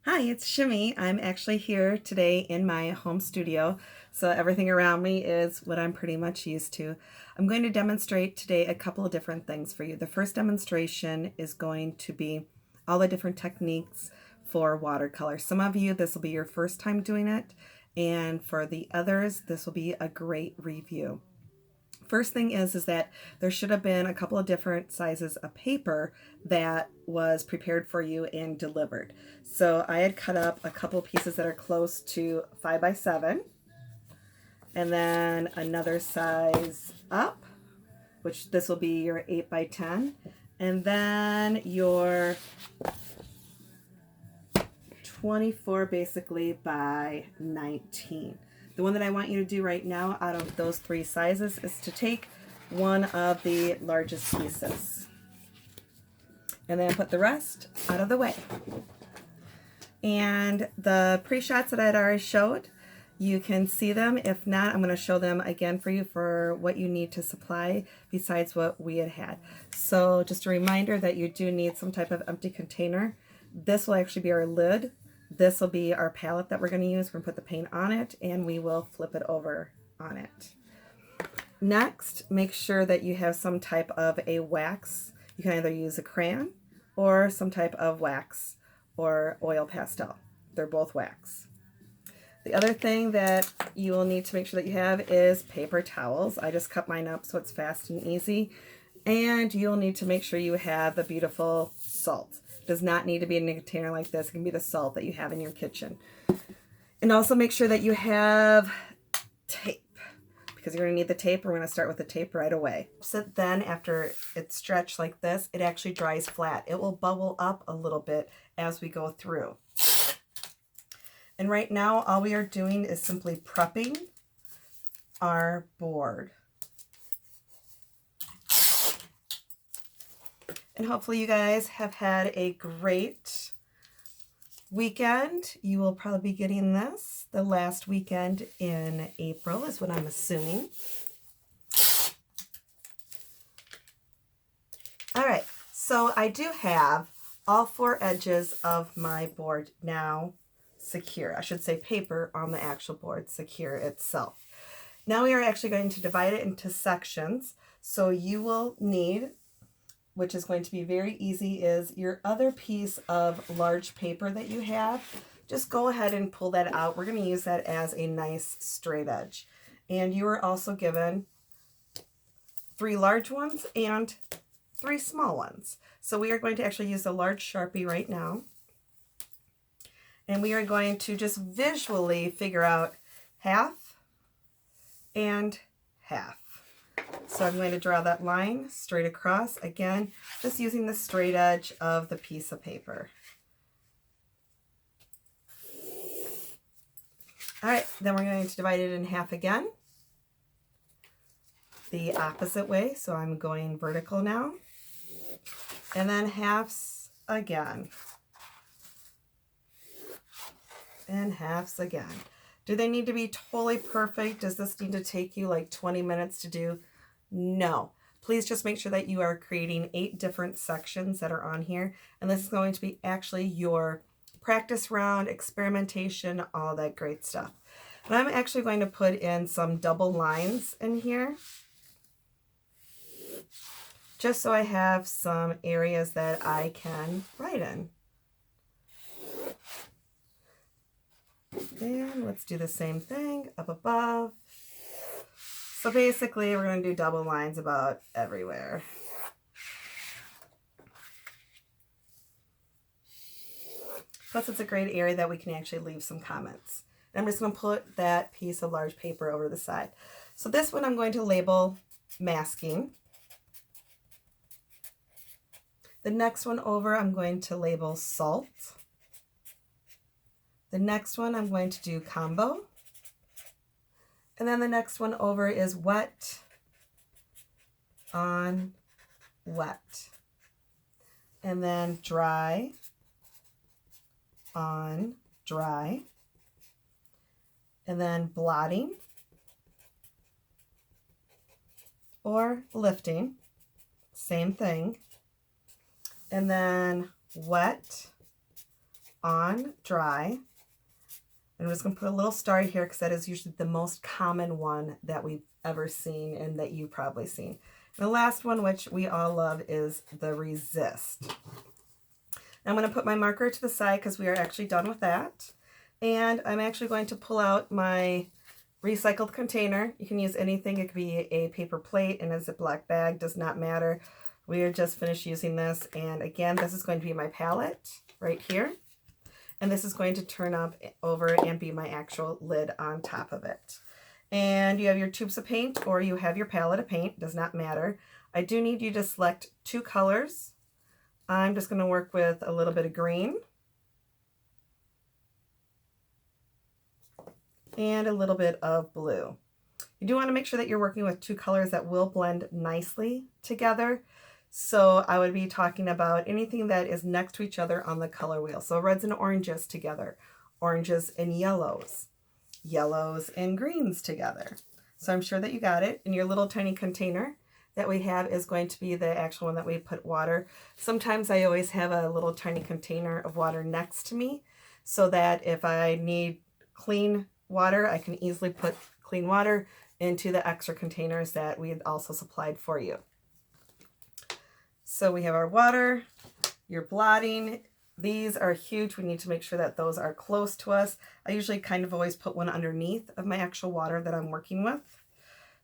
Hi, it's Shimmy. I'm actually here today in my home studio, so everything around me is what I'm pretty much used to. I'm going to demonstrate today a couple of different things for you. The first demonstration is going to be all the different techniques for watercolor. Some of you, this will be your first time doing it, and for the others, this will be a great review. First thing is that there should have been a couple of different sizes of paper that was prepared for you and delivered. So I had cut up a couple pieces that are close to 5 by 7, and then another size up, which this will be your 8 by 10, and then your 24 basically by 19. The one that I want you to do right now out of those three sizes is to take one of the largest pieces and then put the rest out of the way. And the pre-shots that I'd already showed, you can see them. If not, I'm going to show them again for you for what you need to supply besides what we had. So just a reminder that you do need some type of empty container. This will actually be our lid. This will be our palette that we're going to use. We're going to put the paint on it and we will flip it over on it. Next, make sure that you have some type of a wax. You can either use a crayon or some type of wax or oil pastel. They're both wax. The other thing that you will need to make sure that you have is paper towels. I just cut mine up so it's fast and easy. And you'll need to make sure you have the beautiful salt. It does not need to be in a container like this. It can be the salt that you have in your kitchen. And also make sure that you have tape, because you're going to need the tape. We're going to start with the tape right away. So then after it's stretched like this, it actually dries flat. It will bubble up a little bit as we go through. And right now, all we are doing is simply prepping our board. And hopefully you guys have had a great weekend. You will probably be getting this the last weekend in April is what I'm assuming. All right, so I do have all four edges of my board now secure. I should say paper on the actual board secure itself. Now we are actually going to divide it into sections. So you will need, which is going to be very easy, is your other piece of large paper that you have. Just go ahead and pull that out. We're going to use that as a nice straight edge. And you are also given 3 large ones and 3 small ones. So we are going to actually use a large Sharpie right now. And we are going to just visually figure out half and half. So I'm going to draw that line straight across, again, just using the straight edge of the piece of paper. All right, then we're going to divide it in half again, the opposite way. So I'm going vertical now, and then halves again, and halves again. Do they need to be totally perfect? Does this need to take you like 20 minutes to do? No. Please just make sure that you are creating 8 different sections that are on here. And this is going to be actually your practice round, experimentation, all that great stuff. And I'm actually going to put in some double lines in here, just so I have some areas that I can write in. And let's do the same thing up above. So basically, we're going to do double lines about everywhere. Plus, it's a great area that we can actually leave some comments. And I'm just going to put that piece of large paper over the side. So this one I'm going to label masking. The next one over, I'm going to label salt. The next one I'm going to do combo. And then the next one over is wet on wet. And then dry on dry. And then blotting or lifting, same thing. And then wet on dry. I'm just going to put a little star here because that is usually the most common one that we've ever seen and that you've probably seen. And the last one, which we all love, is the Resist. Now I'm going to put my marker to the side because we are actually done with that. And I'm actually going to pull out my recycled container. You can use anything. It could be a paper plate in a Ziploc bag, does not matter. We are just finished using this. And again, this is going to be my palette right here. And this is going to turn up over and be my actual lid on top of it. And you have your tubes of paint or you have your palette of paint, does not matter. I do need you to select 2 colors. I'm just going to work with a little bit of green and a little bit of blue. You do want to make sure that you're working with 2 colors that will blend nicely together. So I would be talking about anything that is next to each other on the color wheel. So reds and oranges together, oranges and yellows, yellows and greens together. So I'm sure that you got it. In your little tiny container that we have is going to be the actual one that we put water. Sometimes I always have a little tiny container of water next to me so that if I need clean water, I can easily put clean water into the extra containers that we had also supplied for you. So we have our water, your blotting. These are huge. We need to make sure that those are close to us. I usually kind of always put one underneath of my actual water that I'm working with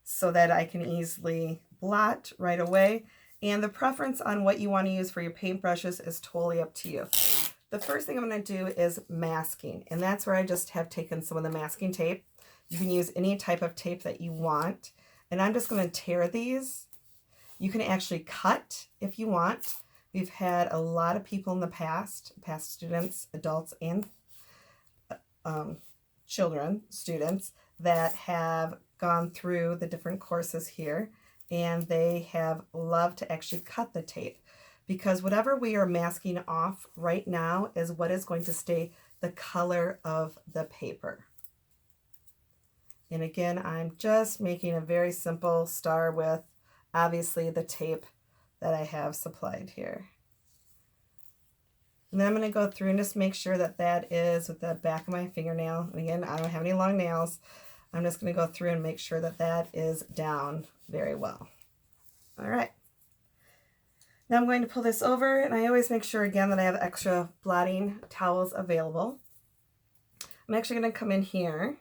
so that I can easily blot right away. And the preference on what you want to use for your paintbrushes is totally up to you. The first thing I'm going to do is masking, and that's where I just have taken some of the masking tape. You can use any type of tape that you want, and I'm just going to tear these. You can actually cut if you want. We've had a lot of people in the past students, adults, and students that have gone through the different courses here, and they have loved to actually cut the tape because whatever we are masking off right now is what is going to stay the color of the paper. And again, I'm just making a very simple star with obviously the tape that I have supplied here. And then I'm going to go through and just make sure that that is with the back of my fingernail. And again, I don't have any long nails. I'm just going to go through and make sure that that is down very well. All right. Now I'm going to pull this over, and I always make sure again that I have extra blotting towels available. I'm actually going to come in here,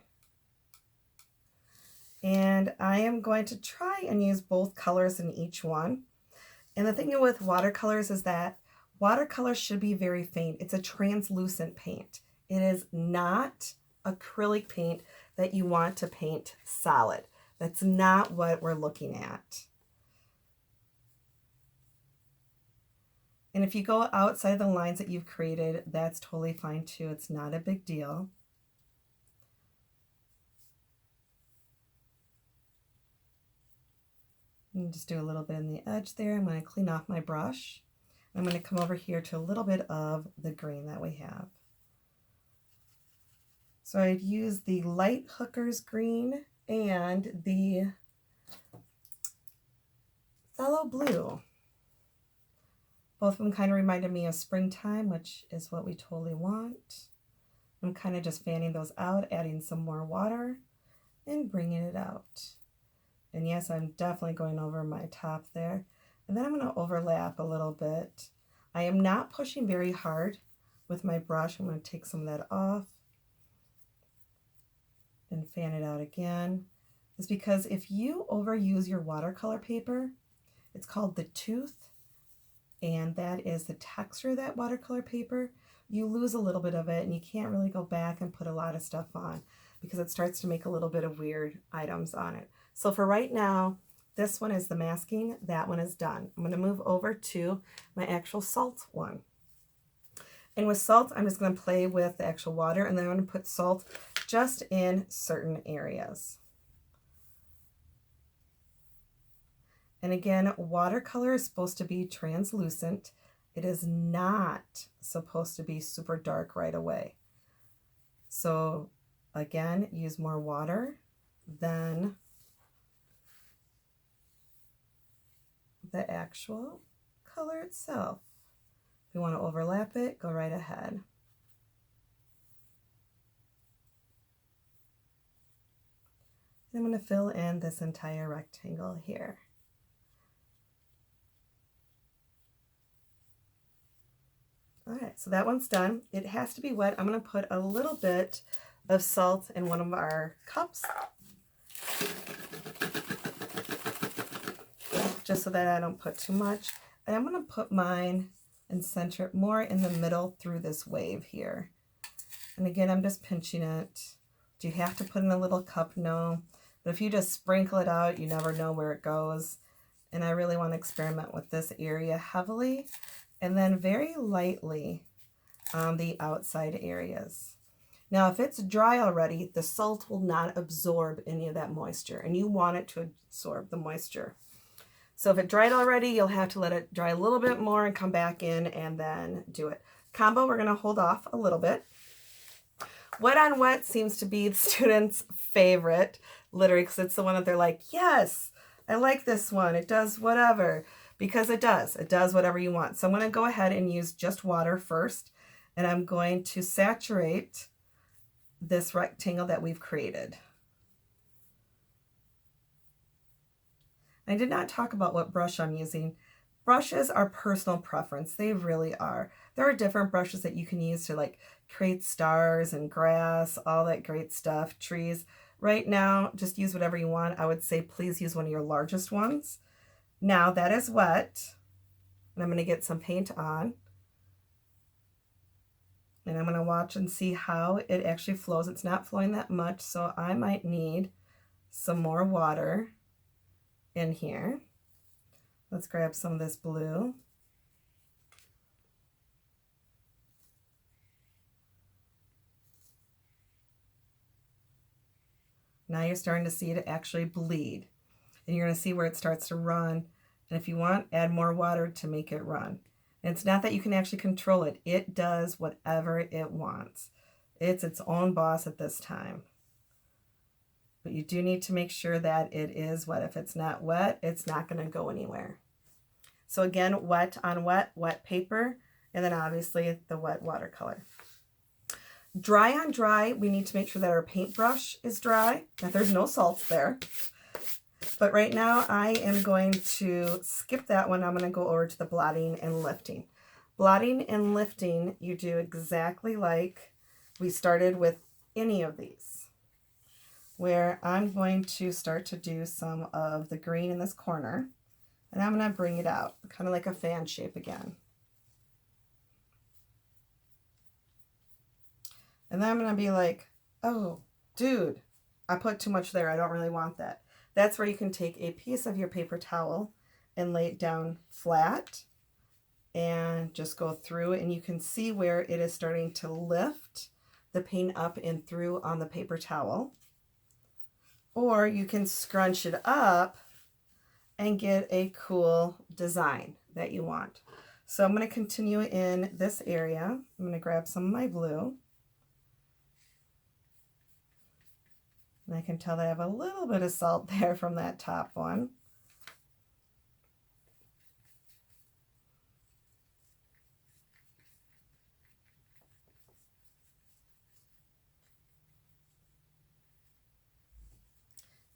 and I am going to try and use both colors in each one. And the thing with watercolors is that watercolor should be very faint. It's a translucent paint. It is not acrylic paint that you want to paint solid. That's not what we're looking at. And if you go outside the lines that you've created, that's totally fine too. It's not a big deal. And just do a little bit in the edge there. I'm going to clean off my brush. I'm going to come over here to a little bit of the green that we have. So I'd use the light Hooker's green and the phthalo blue. Both of them kind of reminded me of springtime, which is what we totally want. I'm kind of just fanning those out, adding some more water and bringing it out. And yes, I'm definitely going over my top there. And then I'm going to overlap a little bit. I am not pushing very hard with my brush. I'm going to take some of that off and fan it out again. It's because if you overuse your watercolor paper, it's called the tooth, and that is the texture of that watercolor paper. You lose a little bit of it, and you can't really go back and put a lot of stuff on because it starts to make a little bit of weird items on it. So for right now, this one is the masking. That one is done. I'm going to move over to my actual salt one. And with salt, I'm just going to play with the actual water, and then I'm going to put salt just in certain areas. And again, watercolor is supposed to be translucent. It is not supposed to be super dark right away. So again, use more water than the actual color itself. If you want to overlap it, go right ahead. I'm going to fill in this entire rectangle here. All right, so that one's done. It has to be wet. I'm going to put a little bit of salt in one of our cups, just so that I don't put too much. And I'm going to put mine and center it more in the middle through this wave here. And again, I'm just pinching it. Do you have to put in a little cup? No. But if you just sprinkle it out, you never know where it goes. And I really want to experiment with this area heavily and then very lightly on the outside areas. Now, if it's dry already, the salt will not absorb any of that moisture, and you want it to absorb the moisture. So if it dried already, you'll have to let it dry a little bit more and come back in and then do it. Combo, we're going to hold off a little bit. Wet on wet seems to be the students' favorite, literally, because it's the one that they're like, yes, I like this one. It does whatever, because it does. It does whatever you want. So I'm going to go ahead and use just water first, and I'm going to saturate this rectangle that we've created. I did not talk about what brush I'm using. Brushes are personal preference. They really are. There are different brushes that you can use to like create stars and grass, all that great stuff, trees. Right now, just use whatever you want. I would say please use one of your largest ones. Now that is wet, and I'm going to get some paint on. And I'm going to watch and see how it actually flows. It's not flowing that much, so I might need some more water in here. Let's grab some of this blue. Now you're starting to see it actually bleed. And you're going to see where it starts to run. And if you want, add more water to make it run. And it's not that you can actually control it. It does whatever it wants. It's its own boss at this time. But you do need to make sure that it is wet. If it's not wet, it's not going to go anywhere. So again, wet on wet, wet paper, and then obviously the wet watercolor. Dry on dry, we need to make sure that our paintbrush is dry, that there's no salts there. But right now I am going to skip that one. I'm going to go over to the blotting and lifting. Blotting and lifting, you do exactly like we started with any of these, where I'm going to start to do some of the green in this corner, and I'm going to bring it out, kind of like a fan shape again. And then I'm going to be like, oh, dude, I put too much there. I don't really want that. That's where you can take a piece of your paper towel and lay it down flat and just go through, and you can see where it is starting to lift the paint up and through on the paper towel. Or you can scrunch it up and get a cool design that you want. So I'm going to continue in this area. I'm going to grab some of my blue. And I can tell that I have a little bit of salt there from that top one.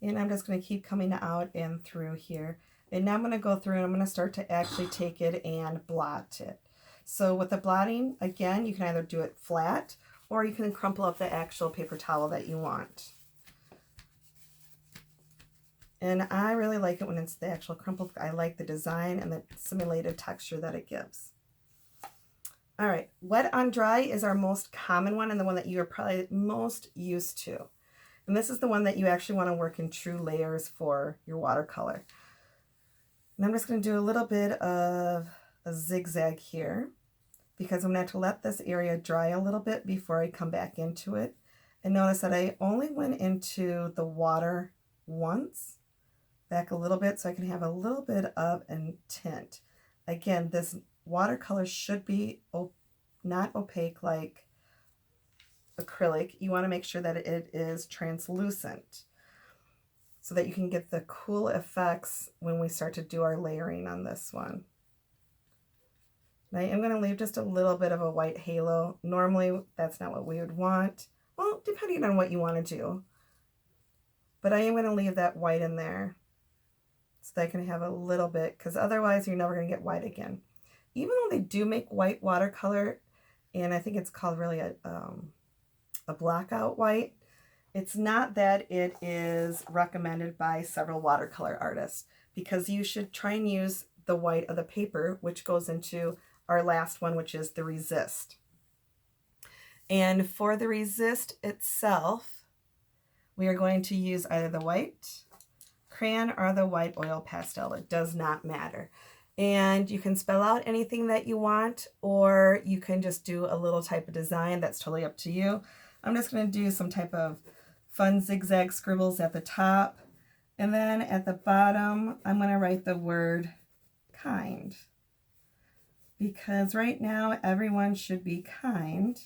And I'm just going to keep coming out and through here. And now I'm going to go through and I'm going to start to actually take it and blot it. So with the blotting, again, you can either do it flat or you can crumple up the actual paper towel that you want. And I really like it when it's the actual crumpled. I like the design and the simulated texture that it gives. All right, wet on dry is our most common one and the one that you're probably most used to. And this is the one that you actually want to work in true layers for your watercolor. And I'm just going to do a little bit of a zigzag here because I'm going to have to let this area dry a little bit before I come back into it. And notice that I only went into the water once. Back a little bit so I can have a little bit of a tint. Again, this watercolor should be not opaque like acrylic. You want to make sure that it is translucent so that you can get the cool effects when we start to do our layering on this one. And I am going to leave just a little bit of a white halo. Normally, that's not what we would want. Well, depending on what you want to do. but I am going to leave that white in there so that I can have a little bit, because otherwise you're never going to get white again. Even though they do make white watercolor, and I think it's called really a blackout white, it's not that it is recommended by several watercolor artists, because you should try and use the white of the paper, which goes into our last one, which is the Resist. And for the Resist itself, we are going to use either the white crayon or the white oil pastel. It does not matter. And you can spell out anything that you want, or you can just do a little type of design. That's totally up to you. I'm just going to do some type of fun zigzag scribbles at the top. And then at the bottom, I'm going to write the word kind. Because right now, everyone should be kind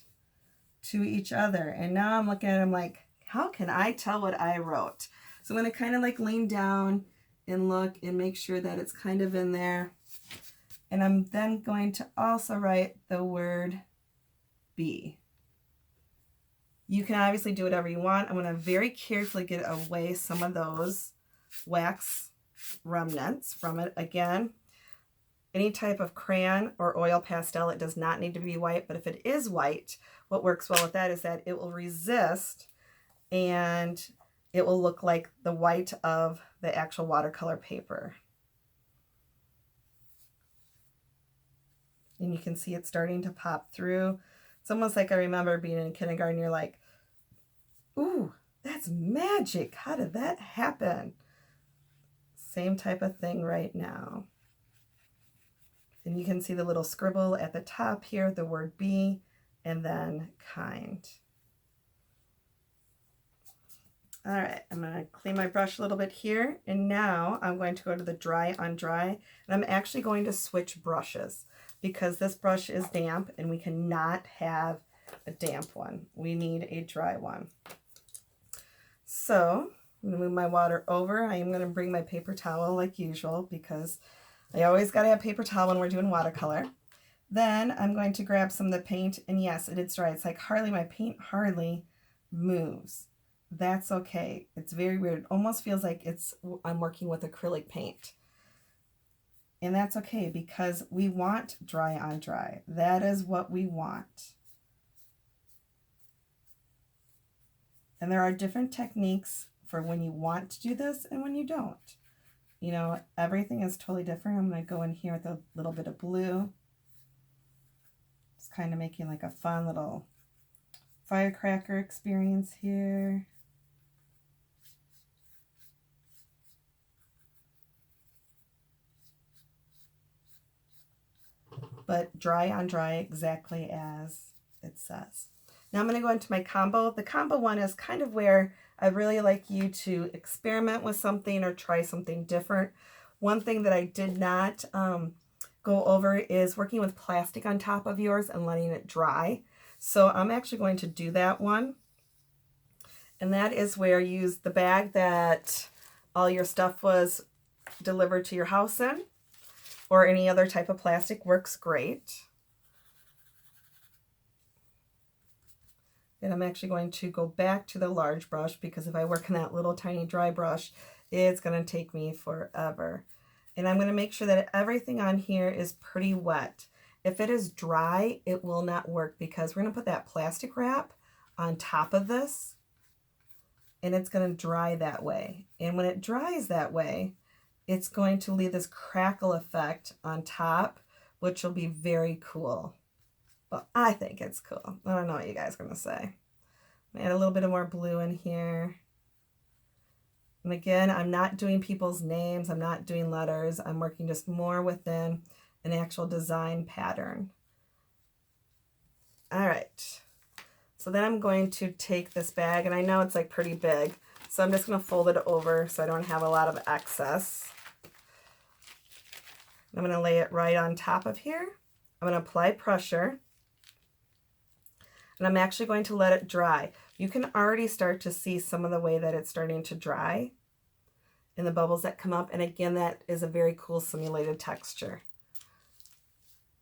to each other. And now I'm looking at it, I'm like, how can I tell what I wrote? So I'm going to kind of like lean down and look and make sure that it's kind of in there. And I'm then going to also write the word be. You can obviously do whatever you want. I'm going to very carefully get away some of those wax remnants from it. Again, any type of crayon or oil pastel, it does not need to be white, but if it is white, what works well with that is that it will resist and it will look like the white of the actual watercolor paper. And you can see it starting to pop through. It's almost like I remember being in kindergarten, you're like, ooh, that's magic. How did that happen? Same type of thing right now. And you can see the little scribble at the top here, the word be, and then kind. All right, I'm going to clean my brush a little bit here, and now I'm going to go to the dry on dry, and I'm actually going to switch brushes because this brush is damp and we cannot have a damp one. We need a dry one. So I'm going to move my water over. I am going to bring my paper towel like usual because I always got to have paper towel when we're doing watercolor. Then I'm going to grab some of the paint, and yes, it is dry. It's like my paint hardly moves. That's okay. It's very weird. It almost feels like I'm working with acrylic paint. And that's okay because we want dry on dry. That is what we want. And there are different techniques for when you want to do this and when you don't. You know, everything is totally different. I'm going to go in here with a little bit of blue. Just kind of making like a fun little firecracker experience here. But dry on dry exactly as it says. Now I'm going to go into my combo. The combo one is kind of where I really like you to experiment with something or try something different. One thing that I did not go over is working with plastic on top of yours and letting it dry. So I'm actually going to do that one. And that is where you use the bag that all your stuff was delivered to your house in, or any other type of plastic works great. And I'm actually going to go back to the large brush because if I work in that little tiny dry brush, it's going to take me forever. And I'm going to make sure that everything on here is pretty wet. If it is dry, it will not work because we're going to put that plastic wrap on top of this and it's going to dry that way. And when it dries that way, it's going to leave this crackle effect on top, which will be very cool. Well, I think it's cool. I don't know what you guys are going to say. Add a little bit of more blue in here. And again, I'm not doing people's names. I'm not doing letters. I'm working just more within an actual design pattern. All right. So then I'm going to take this bag, and I know it's like pretty big, so I'm just going to fold it over so I don't have a lot of excess. I'm going to lay it right on top of here. I'm going to apply pressure. And I'm actually going to let it dry. You can already start to see some of the way that it's starting to dry in the bubbles that come up. And again, that is a very cool simulated texture.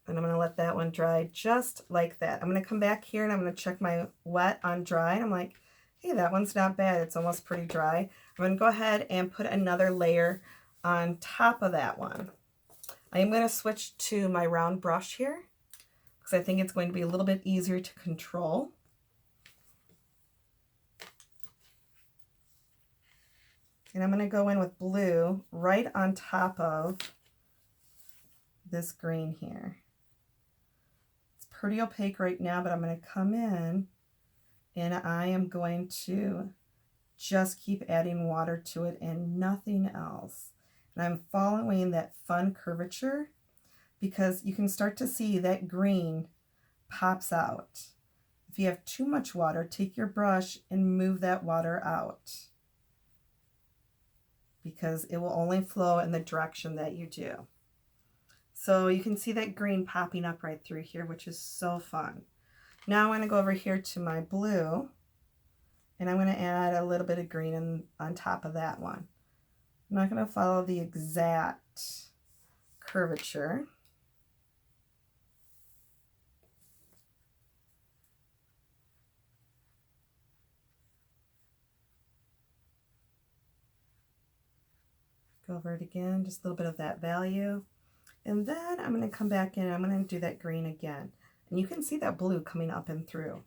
And I'm going to let that one dry just like that. I'm going to come back here and I'm going to check my wet on dry. And I'm like, Hey, that one's not bad. It's almost pretty dry. I'm going to go ahead and put another layer on top of that one. I am going to switch to my round brush here because I think it's going to be a little bit easier to control. And I'm going to go in with blue right on top of this green here. It's pretty opaque right now, but I'm going to come in and I am going to just keep adding water to it and nothing else. And I'm following that fun curvature because you can start to see that green pops out. If you have too much water, take your brush and move that water out, because it will only flow in the direction that you do. So you can see that green popping up right through here, which is so fun. Now I'm going to go over here to my blue, and I'm going to add a little bit of green on top of that one. I'm not going to follow the exact curvature. Go over it again, just a little bit of that value. And then I'm going to come back in and I'm going to do that green again. And you can see that blue coming up and through.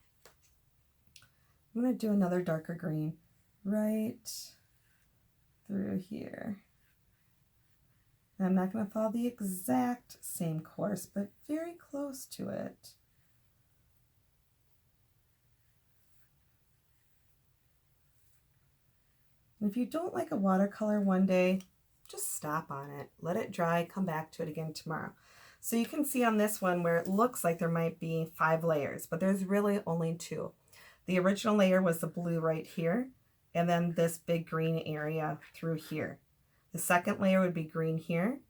I'm going to do another darker green right through here. And I'm not going to follow the exact same course, but very close to it. And if you don't like a watercolor one day, just stop on it, let it dry, come back to it again tomorrow. So you can see on this one where it looks like there might be 5 layers, but there's really only 2. The original layer was the blue right here, and then this big green area through here. The second layer would be green here,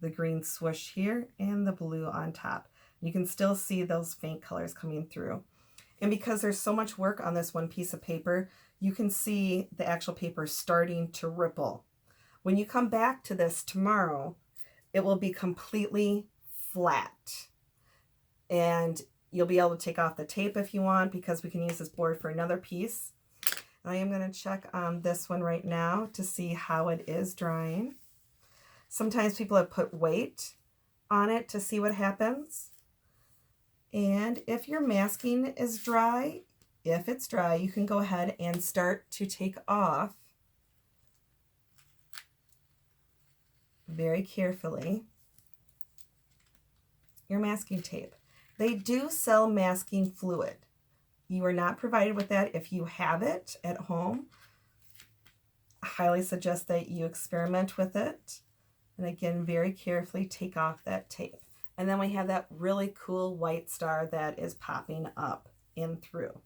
the green swoosh here, and the blue on top. You can still see those faint colors coming through. And because there's so much work on this one piece of paper, you can see the actual paper starting to ripple. When you come back to this tomorrow, it will be completely flat. And you'll be able to take off the tape if you want, because we can use this board for another piece. I am going to check on this one right now to see how it is drying. Sometimes people have put weight on it to see what happens. And if your masking is dry, if it's dry, you can go ahead and start to take off very carefully your masking tape. They do sell masking fluid. You are not provided with that. If you have it at home, I highly suggest that you experiment with it. And again, very carefully take off that tape. And then we have that really cool white star that is popping up in through.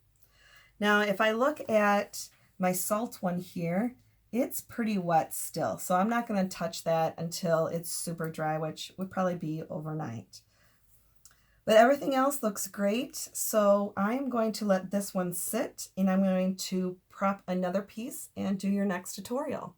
Now, if I look at my salt one here, it's pretty wet still. So I'm not going to touch that until it's super dry, which would probably be overnight. But everything else looks great. So I'm going to let this one sit, and I'm going to prep another piece and do your next tutorial.